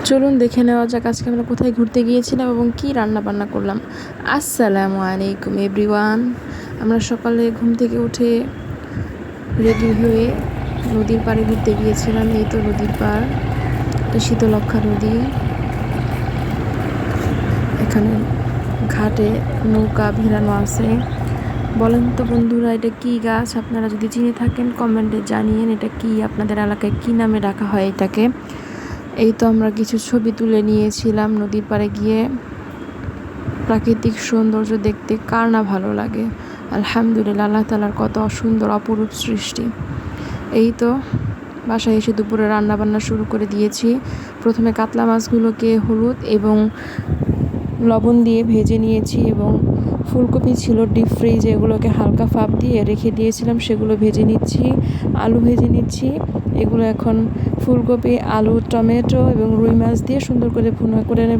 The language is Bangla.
চলুন দেখে নেওয়া যাক আজকে আমরা কোথায় ঘুরতে গিয়েছিলাম এবং কি রান্না বান্না করলাম। আসসালামু আলাইকুম এভরিওয়ান। আমরা সকালে ঘুম থেকে উঠে রেডি হয়ে নদীর পাড়ে ঘুরতে গিয়েছিলাম। এই তো নদীর পাড়, এটা শীতলক্ষ্যা নদী। এখানে ঘাটে নৌকা ভেড়ানো আছে। বলেন তো বন্ধুরা, এটা কি গাছ? আপনারা যদি চিনে থাকেন কমেন্টে জানিয়েন, এটা কি আপনাদের এলাকায় কি নামে ডাকা হয় এটাকে। এই তো আমরা কিছু ছবি তুলে নিয়েছিলাম নদীর পাড়ে গিয়ে। প্রাকৃতিক সৌন্দর্য দেখতে কার না ভালো লাগে। আলহামদুলিল্লাহ, আল্লাহ তাআলার কত সুন্দর অপরূপ সৃষ্টি। এই তো বাসায় এসে দুপুরে রান্নাবান্না শুরু করে দিয়েছি। প্রথমে কাতলা মাছগুলোকে হলুদ এবং লবণ দিয়ে ভেজে নিয়েছি এবং ফুলকপি ছিল ডিপ ফ্রিজে, এগুলোকে হালকা ভাপ দিয়ে রেখে দিয়েছিলাম, সেগুলো ভেজে নিচ্ছি। আলু ভেজে নিচ্ছি। এগুলো এখন ফুলকপি, আলু, টমেটো এবং রুই মাছ দিয়ে সুন্দর করে ভুনা করে নেব।